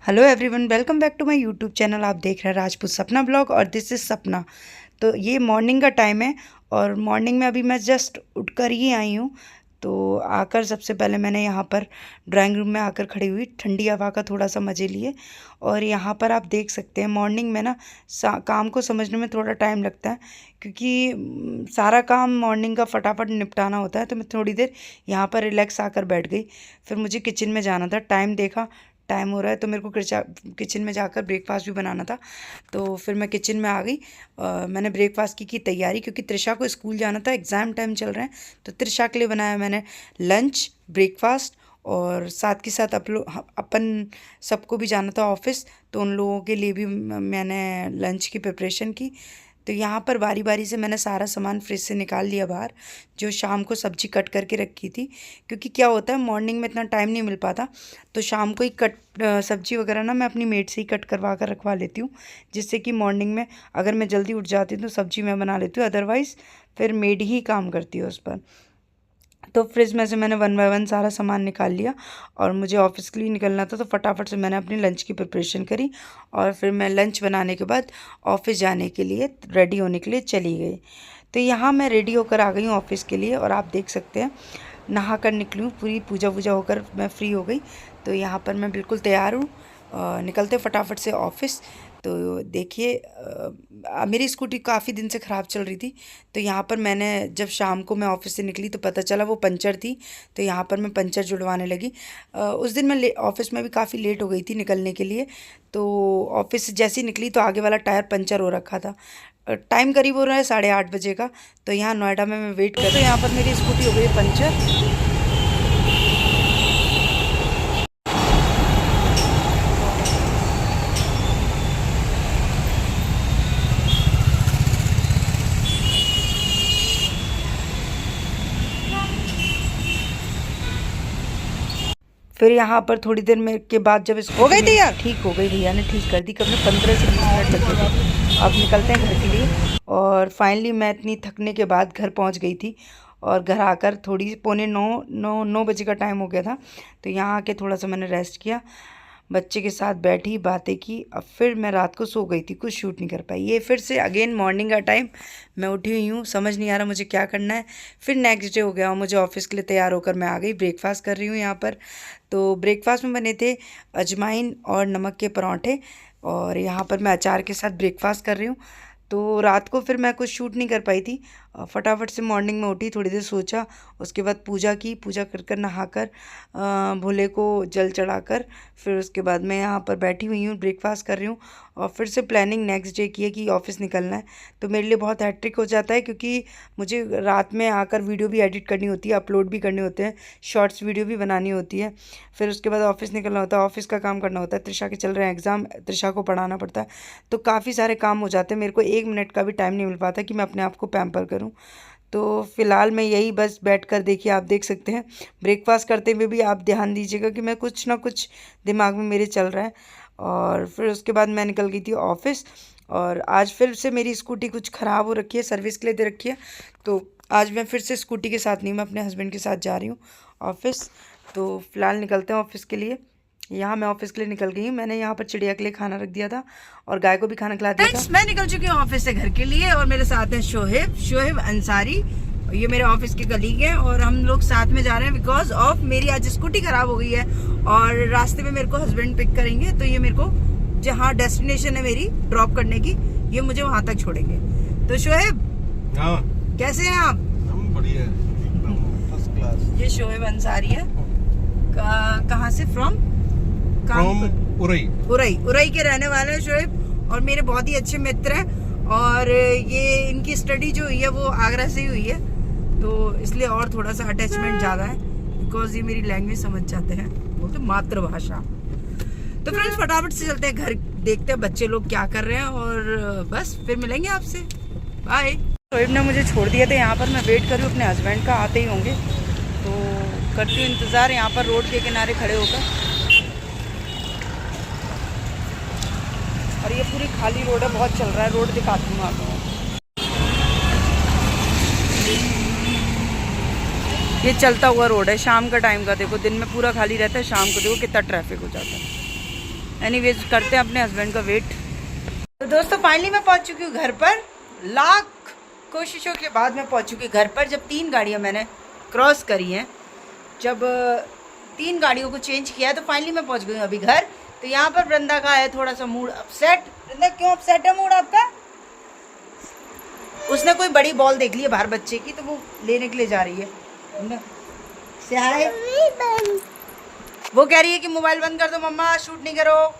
Hello everyone, welcome back to my YouTube channel. आप देख रहे हैं राजपूत सपना ब्लॉग और दिस इज़ सपना। तो ये मॉर्निंग का टाइम है और मॉर्निंग में अभी मैं जस्ट उठकर ही आई हूँ। तो आकर सबसे पहले मैंने यहाँ पर ड्राइंग रूम में आकर खड़ी हुई, ठंडी हवा का थोड़ा सा मज़े लिए। और यहाँ पर आप देख सकते हैं मॉर्निंग में ना काम को समझने में थोड़ा टाइम लगता है, क्योंकि सारा काम मॉर्निंग का फटाफट निपटाना होता है। तो मैं थोड़ी देर यहाँ पर रिलैक्स आकर बैठ गई। फिर मुझे किचन में जाना था, टाइम देखा टाइम हो रहा है तो मेरे को किचन में जाकर ब्रेकफास्ट भी बनाना था। तो फिर मैं किचन में आ गई। मैंने ब्रेकफास्ट की तैयारी, क्योंकि त्रिशा को स्कूल जाना था, एग्ज़ाम टाइम चल रहे हैं। तो त्रिशा के लिए बनाया मैंने लंच, ब्रेकफास्ट, और साथ के साथ अपन सबको भी जाना था ऑफिस, तो उन लोगों के लिए भी मैंने लंच की प्रिपरेशन की। तो यहाँ पर बारी बारी से मैंने सारा सामान फ्रिज से निकाल लिया बाहर, जो शाम को सब्ज़ी कट करके रखी थी। क्योंकि क्या होता है, मॉर्निंग में इतना टाइम नहीं मिल पाता, तो शाम को ही सब्ज़ी वगैरह ना मैं अपनी मेड से ही कट करवा कर रखवा लेती हूँ, जिससे कि मॉर्निंग में अगर मैं जल्दी उठ जाती हूँ तो सब्ज़ी मैं बना लेती हूँ, अदरवाइज़ फिर मेड ही काम करती है उस पर। तो फ्रिज में से मैंने 1 बाय 1 सारा सामान निकाल लिया और मुझे ऑफिस के लिए निकलना था, तो फटाफट से मैंने अपनी लंच की प्रिपरेशन करी। और फिर मैं लंच बनाने के बाद ऑफिस जाने के लिए रेडी होने के लिए चली गई। तो यहाँ मैं रेडी होकर आ गई हूँ ऑफिस के लिए, और आप देख सकते हैं नहा कर निकली हूँ, पूरी पूजा वूजा होकर मैं फ्री हो गई। तो यहाँ पर मैं बिल्कुल तैयार हूँ, निकलते फटाफट से ऑफिस। तो देखिए, मेरी स्कूटी काफ़ी दिन से ख़राब चल रही थी। तो यहाँ पर मैंने जब शाम को मैं ऑफिस से निकली तो पता चला वो पंचर थी। तो यहाँ पर मैं पंचर जुड़वाने लगी। उस दिन मैं ऑफिस में भी काफ़ी लेट हो गई थी निकलने के लिए। तो ऑफिस से जैसे ही निकली तो आगे वाला टायर पंचर हो रखा था। टाइम करीब हो रहा है 8:30 बजे का। तो यहाँ नोएडा में मैं वेट कर रही हूँ। तो यहाँ पर मेरी स्कूटी हो गई पंचर। फिर यहाँ पर थोड़ी देर में के बाद जब इसको हो गई थी यार, ठीक हो गई, भैया ने ठीक कर दी। कब में 15 से 20 मिनट लगते थे। अब निकलते हैं घर के लिए। और फाइनली मैं इतनी थकने के बाद घर पहुँच गई थी। और घर आकर थोड़ी 8:45 9 बजे का टाइम हो गया था। तो यहाँ आके थोड़ा सा मैंने रेस्ट किया, बच्चे के साथ बैठी, बातें की। अब फिर मैं रात को सो गई थी, कुछ शूट नहीं कर पाई। ये फिर से अगेन मॉर्निंग का टाइम, मैं उठी हुई हूँ, समझ नहीं आ रहा मुझे क्या करना है। फिर नेक्स्ट डे हो गया और मुझे ऑफिस के लिए तैयार होकर मैं आ गई। ब्रेकफास्ट कर रही हूँ यहाँ पर। तो ब्रेकफास्ट में बने थे अजवाइन और नमक के पराठे, और यहाँ पर मैं अचार के साथ ब्रेकफास्ट कर रही हूँ। तो रात को फिर मैं कुछ शूट नहीं कर पाई थी। फटाफट से मॉर्निंग में उठी, थोड़ी देर सोचा, उसके बाद पूजा की, पूजा कर कर नहाकर भोले को जल चढ़ाकर फिर उसके बाद मैं यहाँ पर बैठी हुई हूँ, ब्रेकफास्ट कर रही हूँ। और फिर से प्लानिंग नेक्स्ट डे की है कि ऑफिस निकलना है। तो मेरे लिए बहुत हैट्रिक हो जाता है, क्योंकि मुझे रात में आकर वीडियो भी एडिट करनी होती है, अपलोड भी करने होते हैं, शॉर्ट्स वीडियो भी बनानी होती है। फिर उसके बाद ऑफिस निकलना होता है, ऑफिस का काम करना होता है। त्रिशा के चल रहे हैं एग्ज़ाम, त्रिशा को पढ़ाना पड़ता है। तो काफ़ी सारे काम हो जाते हैं, मेरे को 1 मिनट का भी टाइम नहीं मिल पाता कि मैं अपने आप को पैम्पर करूँ। तो फ़िलहाल मैं यही बस बैठकर, देखिए आप देख सकते हैं, ब्रेकफास्ट करते हुए भी आप ध्यान दीजिएगा कि मैं कुछ ना कुछ दिमाग में मेरे चल रहा है। और फिर उसके बाद मैं निकल गई थी ऑफिस। और आज फिर से मेरी स्कूटी कुछ ख़राब हो रखी है, सर्विस के लिए दे रखी है। तो आज मैं फिर से स्कूटी के साथ नहीं, मैं अपने हस्बैंड के साथ जा रही हूँ ऑफिस। तो फ़िलहाल निकलते हैं ऑफिस के लिए। यहाँ मैं ऑफिस के लिए निकल गई हूँ। मैंने यहाँ पर चिड़िया के लिए खाना रख दिया था और गाय को भी खाना खिला दिया था। मैं निकल चुकी हूँ ऑफिस से घर के लिए, और मेरे साथ है शोहेब अंसारी। ये मेरे ऑफिस के कलीग हैं और हम लोग साथ में जा रहे हैं बिकॉज ऑफ मेरी आज स्कूटी खराब हो गई है। और रास्ते में मेरे को हस्बैंड पिक करेंगे, तो ये मेरे को जहाँ डेस्टिनेशन है मेरी ड्रॉप करने की, ये मुझे वहाँ तक छोड़ेंगे। तो शोहेब, हाँ, कैसे हैं आप? हम बढ़िया, फर्स्ट क्लास। ये शोहेब अंसारी है। कहाँ से? फ्रॉम उरई के रहने वाले हैं शोएब, और मेरे बहुत ही अच्छे मित्र हैं। और ये इनकी स्टडी जो हुई है वो आगरा से ही हुई है, तो इसलिए और थोड़ा सा अटैचमेंट ज़्यादा है, बिकॉज ये मेरी लैंग्वेज समझ जाते हैं, बोलते मातृभाषा। तो फ्रेंड्स फटाफट से चलते हैं घर, देखते हैं बच्चे लोग क्या कर रहे हैं, और बस फिर मिलेंगे आपसे। बाय। शोएब ने मुझे छोड़ दिया था यहाँ पर, मैं वेट कर रही हूँ अपने हस्बैंड का, आते ही होंगे। तो करती हूँ इंतज़ार यहाँ पर रोड के किनारे खड़े होकर। और ये पूरी खाली रोड है, बहुत चल रहा है, रोड दिखाती हूँ आपको। ये चलता हुआ रोड है, शाम का टाइम का देखो, दिन में पूरा खाली रहता है, शाम को देखो कितना ट्रैफिक हो जाता है। एनीवेज करते हैं अपने हस्बैंड का वेट। तो दोस्तों फाइनली मैं पहुंच चुकी हूँ घर पर। लाख कोशिशों के बाद मैं पहुंच चुकी घर पर। जब 3 गाड़ियाँ मैंने क्रॉस करी हैं, जब 3 गाड़ियों को चेंज किया है, तो फाइनली मैं पहुंच गई हूँ अभी घर। तो यहाँ पर वृंदा का है थोड़ा सा मूड अपसेट। वृंदा क्यों अपसेट है मूड आपका? उसने कोई बड़ी बॉल देख ली है बाहर बच्चे की, तो वो लेने के लिए जा रही है। से हाय। वो कह रही है कि मोबाइल बंद कर दो मम्मा, शूट नहीं करो।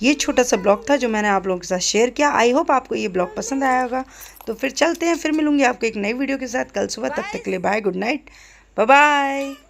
ये छोटा सा ब्लॉग था जो मैंने आप लोगों के साथ शेयर किया। आई होप आपको ये ब्लॉग पसंद आया होगा। तो फिर चलते हैं, फिर मिलूंगी आपको एक नई वीडियो के साथ कल सुबह। तब तक के लिए bye, good night, bye bye.